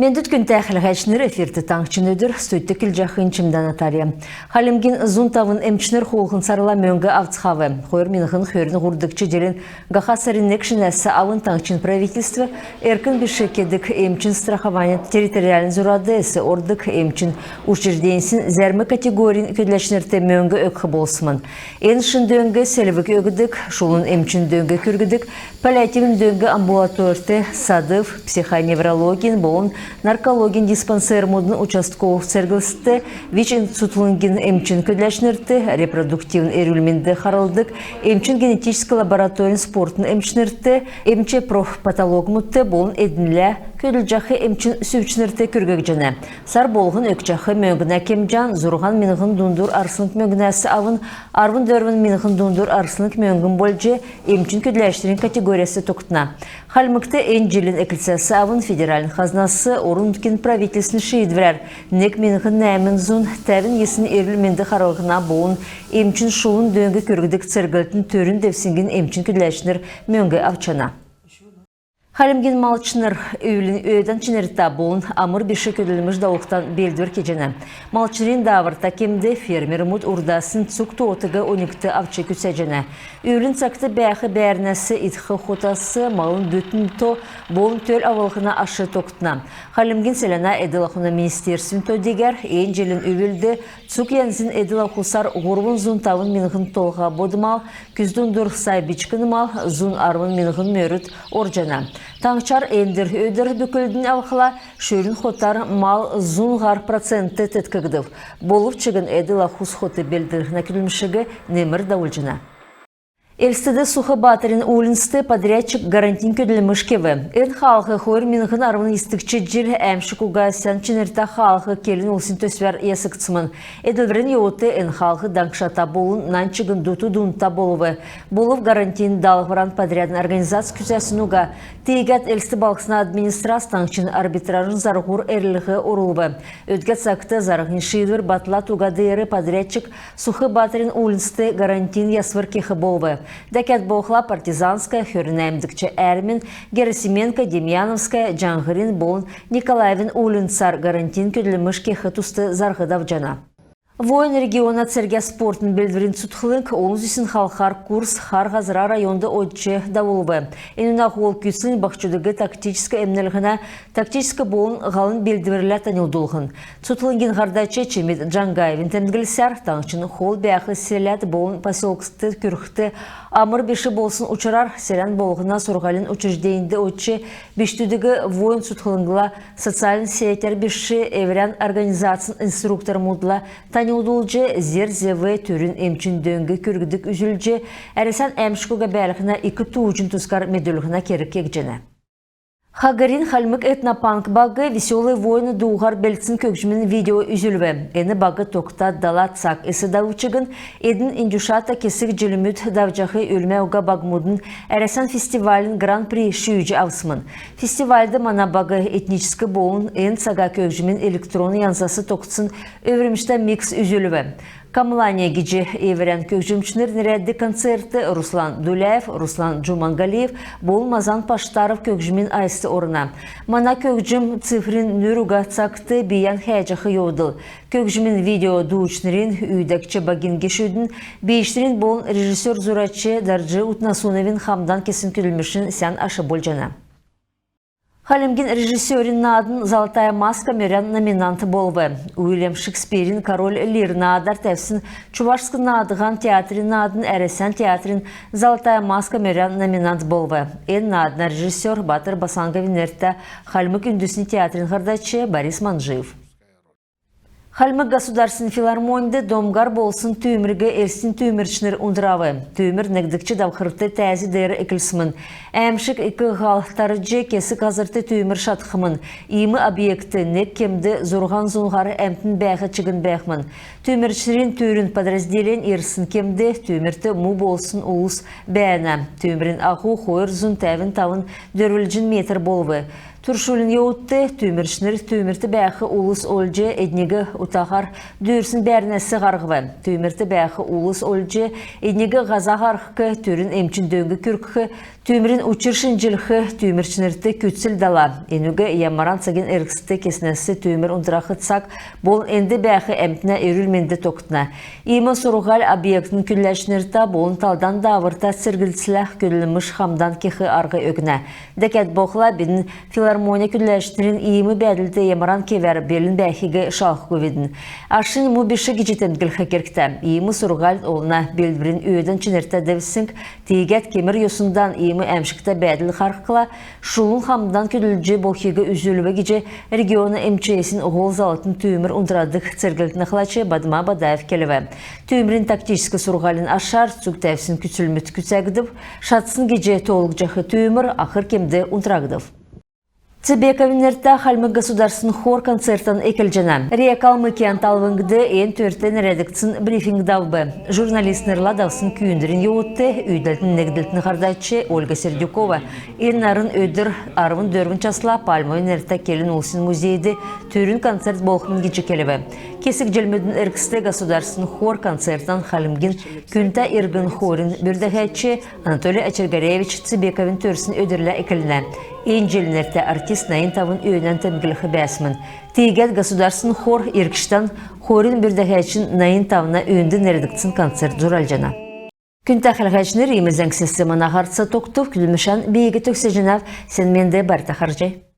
Мендут күн тәхілғачныр эфирті таңчын өдір, сөйтті кіл жақын чымдан атария. Халимгин зунтавын әмчінір қолғын сарыла мөңгі авцхавы. Қойыр меніғын хөрін ғұрдықчы делін ғаха сариннек шинәсі авын таңчын правительство әркін бішекедік әмчін страхования территориалін зұрады әсі ордық әмчін учрежденсін зәрмі категорин көдләшінірті мөңгі өкхі болсымын. Ен шын дөңгі сәлівік өгідік, шулын әмчін дөңгі күргідік, паллиативін дөңгі амбулаторты, садыв, психоневрологин болын наркологин диспансер модын участков сәргілісті, ВИЧ институтлынгин эмчин көдләшнірті, репродуктивін әрілменді қаралдық, эмчин генетический лабораторин спортын эмчнірті, эмче профпатолог мұтты болын едінлі көділ жақы эмчин сөвчнірті күргөк жаны. Сар болғын өк жақы мөңгіна кемжан, зұрған меніғын дундур арсынық мөңгінәсі авын, арвын дөрвін меніғын дундур арсынық мөңгін болжы эмчин көдләштерін категориясы тоқтына. Халмыкты энджелін әкілсәсі авын федералін хазнасы орындкен правительсін шейдвірер. Нек меніғын нәмін зун тәвін есін ерілменді қаралғына болын эмчин шуын дөңгі көргідік цергілтін төрін девсінген эмчин көдләшінер мөңгі авчана. Халимгин малчыныр өйлін өйден чынырта болын амыр беші көділіміш дауықтан белдір кежені. Малчынырын давырта кемді фермер мұд урдасын цуқты отығы оникті авчы күсәжені. Өйлін цақты бәқі бәрнәсі итқы хотасы малын бүтін то болын төл авалғына ашы тоқтына. Халимгин селена әділақуна министерсін то дегер, ең желін өйлді цук янзін әділақусар ғорбын зун тавын меніғын толға бодымал, күздің дұр сайбичкіні мал, зун арвын меніғын мөріт оржана. Таңчар әндір өдір бүкілдің ауқыла шөрін хотар мал зунғар проценті тәткігдів. Болып чығын әділа құс хоты белдіргіна күлімшігі немір даулжына. Эльстеді сухы батырын улинсты подрядчик гарантин көділіміш кеві. Эн халқы қойыр меніғын арвын істікчі жел әмші кугасян чынырта халқы келін олсын төсвер есіктімін. Эділверін еуті эн халқы даңқшата болын нанчығын дұту дұнта болуы. Болып гарантин далғыран подрядын организация күзәсін уға. Тегет эльсті балқсына администрастаңчын арбитражын зарғур әрлігі орылуы. Өтгет сақты зарғын шидвір батла туға дейірі подрядчик сухы батырын улинсты гарантин ясвыр кехі болуы. Дәкет боқла партизанская, хөрінәмдікчі әрмін, Герасименко, Демьяновская, Джангырин болын Николаевин улинцар гарантин көділіміш кехі тұсты зарғыдав жана. Воин региона церге спортын белдірін сұтқылық, оңыз халқар курс Харғазыра районды отчы дауылбы. Енуна қол күсін бақчудығы тактическі әмнелғіна тактическі болын ғалын белдірілі танылдылғын. Сұтқылыңген ғардачы Чемет Джангаевин тәмдгілсәр, таңшын қол бәқі селят болын поселкісті күріқті амыр беші болсын ұчырар, селян болғына сұрғалын учреждейінді отчы бештудығы воин сұтқылыңғыла социалин сетер беші әвірян организациян инструктор мұдыла Удулжы зер-зевы түрін әмчин дөңгі көргідік үзілжі, әрісан әмшкуға бәліғіна 2 туғын тұскар медулығына керік кекжені. Хагарин халмык этнопанк багы веселый воины дуғар бәлтсін көкжімін видео үзілві. Әні багы тоқта дала цак эсі дауычығын, әдің индюшата кесік желіміт давжақы өлмә уға багмудын әрәсан фестивалін гран-при шүйджі авсымын. Фестивальды мана багы этническі болын ән саға көкжімін электроны янзасы тоқтсын өвірімішті микс үзілві. Камлания гиджи эверен көкжімчінер нерәдді концерты Руслан Дуляев, Руслан Джумангалиев бол Мазан Паштаров көкжімін айсты орына. Мана көкжім цифрин нүруға цақты биян хәжақы йодыл. Көкжімін видео дуучнерин үйдәкчі багин кешудің бейштерин бол режиссер Зурачы Дарджы Утнасуновин хамдан кесін күлмішін сән ашы болжана. Халимгин режиссерин надын «Золотая маска» мөрян номинанты болвы. Уильям Шекспирин «Король Лир» надар тәфсін Чувашск надыған театрин надын әресен театрин «Золотая маска» мөрян номинант болвы. Эн надына режиссер Батыр Басанговин әрті Халмык үндісіне театрин ғардачы Борис Манжиев. Халмык государственный филармонды домгар болсын түймірге әрсін түймірчінер ұндыравы. Түймір нәгдікчі давқырты тәзі дәрі әкілсімін. Әмшік екі ғалықтары же кесі қазырты түймір шатқымын. Имі объекті нек кемді зорған зұнғары әмтін бәғі чығын бәғмін. Түймірчінерін түйрін подразделен ерсін кемді түймірті му болсын ұлыс бәәна. Түймірін ақу қойыр зұн тәвін тавын дөрвілжін метр болвы. Turşulun yoğuttu, tüymürşnür, tüymürtü bəxi ulus olcu ednigi utağar dürsün bərnəsi qarğıvı. Tüymürtü bəxi ulus olcu ednigi qaza qarqı, türün emçin döngü kürkü, tüymürün uçurşın jilxı, tüymürşnürtü kütsil dala. Enugi yamaran sagin ırgısты kesnesi tüymür undıraqıtsak, bol endi bəxi emtine erülmendi toktuna. İma soruğal obyektin külləşnirta bolun taldan davırta sirgilsilah gülülmüş xamdan kexi argı ögüne. Deket boğla binin filarmoniya külləşnirin iyimi bədildi yamaran kever belin bəxigi şalq көvedin. Aşın mu bişi gicitem gilxi kerkte. İyimi soruğal oluna belbirin öğden çinirta devsink, tiget kemir yosundan iyimi emşikta bədil xarqıla, şulun xamdan külülcü boğigi üzülüve gici regionu emçeyesin oğul zalatın tüymür undradık sirgiltini xılaçı Badıma Badaev kelive. Tüymürin taktiski soruğalın aşar, sük tevsin küçülmüt kütsəgidib, şatsın gece toğulgacakı tüymür ahır kemde undragıdıb. Цыбековинерта Хальмы государственный хор концертан экелжена. Рекалмы кенталвыңгды ен төрттен редакцин брифинг давбы. Журналистнерла давсын күйіндерін еуытты, үйділтін негділтін қардайчы Ольга Сердюкова. Ернарын өдір арвын дөрвін часла Пальмы нерта келін олсын музейді түрін концерт болқмын кечі келіві. Кесік jelmödün ыркысты государственный хор концертан Халимгин күнта иргін хорын бүрдәхәтчі Анатолий Ачергаревич Цыбековин төрсін өдірлі экеліне. Енжелінерті артист Наинтавын өйнен тәмгіліқі бәсімін. Тегет государственный хор иркіштан хорын бүрдәхәтчін Наинтавына өйінді нердіктсін концерт журалжана. Күнта қылғачныр емізің системана ғартса тоқтып күлмішан бейгі төксе жинав сен менде бар тақаржай.